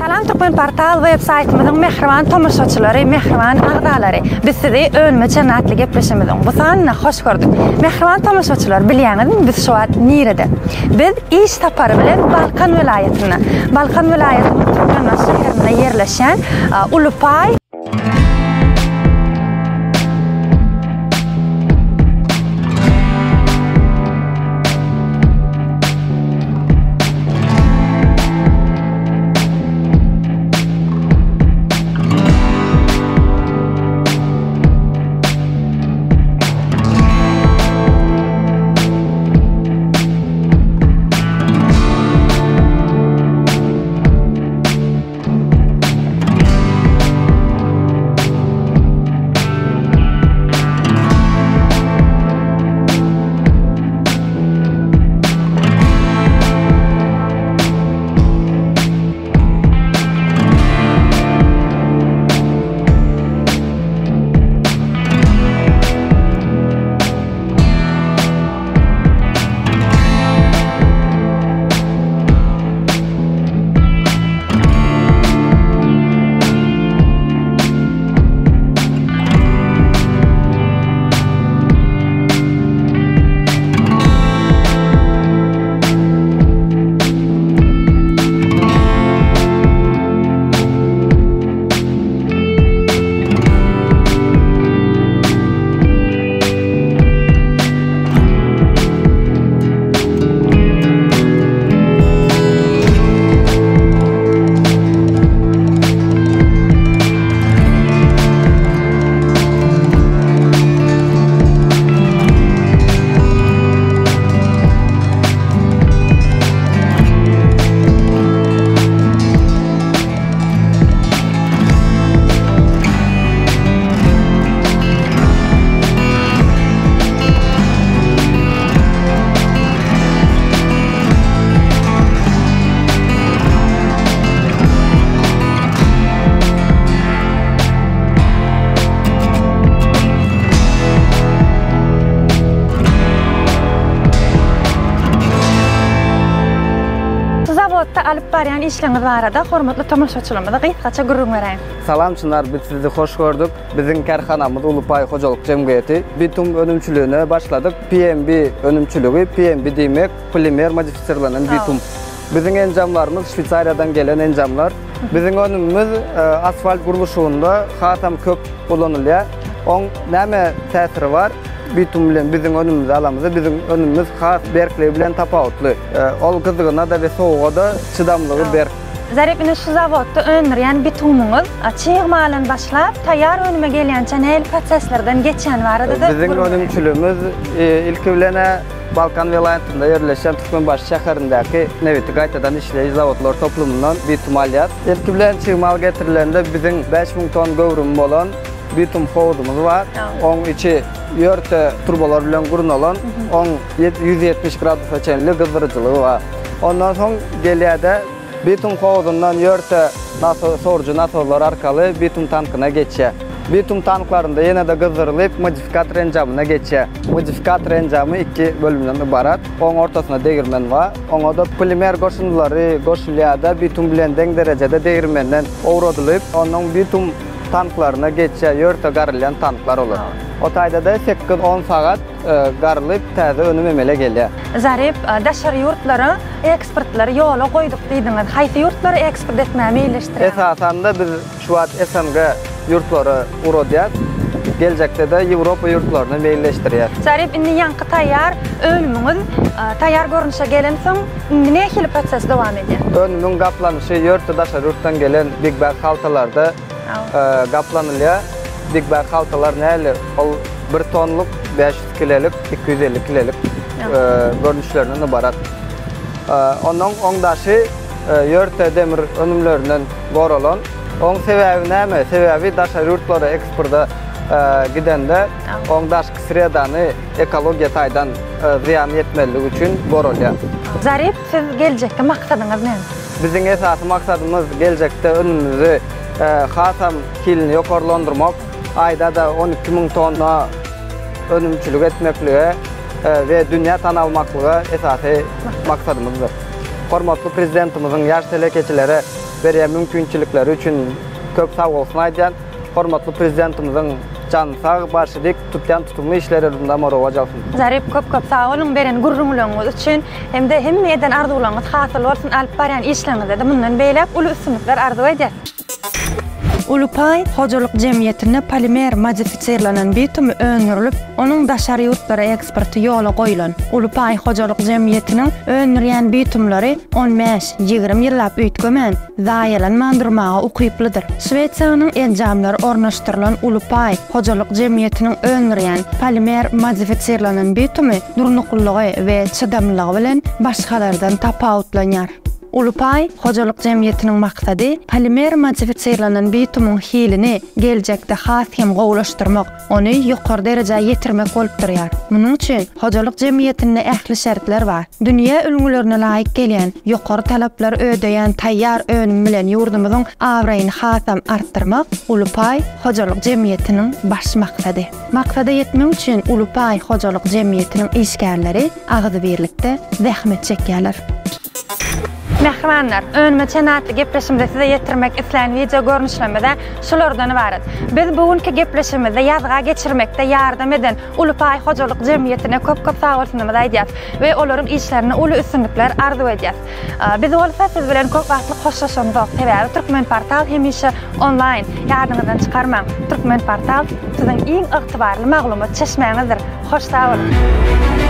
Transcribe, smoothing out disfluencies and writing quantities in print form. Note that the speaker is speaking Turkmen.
Salam Türkmen Portal web-saytymyzyň mehriban tomoşaçylary, mehriban agdalary. Biz sizi ölme cennatly gepleşimiziň bu sanyna hoş gördük. Mehriban tomoşaçylar, bilýäňiz, biz şu wagt nirede? Biz iş tapary bilen Balkan welaýatyna, Balkan welaýatynyň Türkmen şäherine ýerleşen Ulupay alıp baryan işleňiz barada hormatly tomoşaçylarymyza gysgaça gürrüň berýän. Salam çynar, biz sizi hoş gördük. Biziň karhanamyz Ulupay Hojalyk Jemgyýeti bitum önümçülüğüne başladık. PMB önümçülüğü, PMB diýmek polimer modifisirlenen bitum. Biziň enjamlarymız Şwitsariýadan gelen enjamlar. Biziň önümimiz asfalt guruluşunda hatam köp kullanylýar. Oň näme täsiri var? Bitum bilen biziň önümüzde alamyz. Biziň önümüz has berkle bilen tapawutly. Ol gyzygyna da we soğuga da çydamlygy berk. Zarep ine şu zawodda öňürýän bitumuňyz çygmalan başlap taýýar önüme gelýänçe näil proseslerden geçen barada da biziň önümçülüğümüz ilki bilen Balkan welaýatynda ýerleşen Türkmenbaş şäherindäki Neveti gaýtadan işleýän zawodlar toplumyndan bitum alýar. Ilki bilen çygmal getirilende biziň 5000 ton göwrüm bolan bitum howdumuz var. Oň içi ýörte turbalar bilen gurunalan, 170 gradusa çenli gyzdyrjylygy var. Ondan soň gelýärde bitum howdundan ýörte sorjy nasorlar arkaly bitum tankyna geçýär. Bitum tanklарында ýene-de gyzdyrylyp modifikator enjamyna geçýär. Modifikator enjamy iki bölümden ibarat. Oň ortasynda degirmen bar. Oňa da polimer goşundylary goşulýarda bitum bilen deň derejede degirmenden owradylyp, onuň bitum tanklarına geçýär, ýörte garylýan tanklar olur. O taýda da 8-10 sagat garylyp täze önüm emele gelýär. Zarep daşary ýurtlary eksportlary ýola goýdyk diýdiňiz. Haýsy ýurtlary eksport etmäge meýilleşdirýär? Esasanda biz şu wagt SNG ýurtlary urodýar. Gelecekde de Ýewropa ýurtlaryna meýilleşdirýär. Zarep indi ýanky taýýar ölümüňiz taýýar görünüşe gelen soň nähili proses dowam edýär? Önümüň gaplanyşy ýörte daşary ýurtdan gelen big bag haltalarda gaplanylýar. Big bag haltalar näli? Ol 1 tonluk, 500 kilolik, 250 kilolik görünüşlerinden ibarat. Onuň oňdaşy ýörte demir önümlerinden goralan. Oň sebäbi näme? Sebäbi daşary ýurtlara eksporda gidende oň daşky sredany ekologiýa taýdan ziýan ýetmeligi üçin goralýar. Zarep, siz geljekde maksadyňyz näme? Biziň esasy maksadymyz geljekde önümüzi hatam kilini ýokarlandyrmak, aýda da 12.000 tonna önümçülük etmekligi we dünýä tanalmaklygy esasy maksadymyzdyr. hormatly prezidentimizin ýaş telekeçilere berýän mümkinçilikleri üçin köp sag bolsun aýdýan. Hormatly prezidentimizin can sag başydyk tutýan tutumly işlerinde morowa jalsyn. Zarip köp sag bolun beren gurrunlygyňyz üçin hemde hemmeden arzuwlaryňyz hasyl bolsun alyp barýan işleriňizde de mundan beýlep uly üstünlikler arzu edýär. Ulupay hojalyk jemgyýetine polimer modifisirlenen bitum öňürilip, onuň daşary ýurtlara eksporty ýola goýulan. Ulupay hojalyk jemgyýetiniň öňürýän bitumlary 15-20 ýyllap üýtgemän, zaýalanmandyrmaga ukyplydyr. Şweýçaranyň enjamlary ornaşdyrylan Ulupay hojalyk jemgyýetiniň öňürýän polimer modifisirlenen bitumy durnuklygy we çydamlygy bilen başgalardan tapawutlanýar. Ulupay hojalyk jemgyýetiniň maksady polimer modifisirlenen bitumyň hilini geljekde has hem gowlaşdyrmak, ony ýokary derejäge ýetirmek bolup durýar. Munyň üçin hojalyk jemgyýetinde ähli şertler bar. Dünýä ölümlerine laýyk gelýän, ýokary talaplar ödeýän taýýar önüm bilen ýurdumyzyň awraýyny hasam artdyrmak Ulupay hojalyk jemgyýetiniň baş maksady. Maksada ýetmek üçin Ulupay hojalyk jemgyýetiniň işgärleri agydy birlikde zähmet çekýärler. Mehrimanlar, önüme çenatly gepleşimde size yetirmek isleyen video görnüşlemede şulardan ibaret. Biz bugünkü gepleşimizde yazga geçirmekde yardım eden Ulupay hojalyk jemgyýetine köp sag bolsunlar aýdýar we olaryň işlerine uly üstünlikler arzu edýär. Biz bolsa siz bilen köp wagtly hoşlaşamyk. Sebäbi Türkmen portal hemişe online ýadyňyzdan çykarmaň. Türkmen portal siziň iň ygtybarly maglumat çeşmeňizdir. Hoş sag bolun.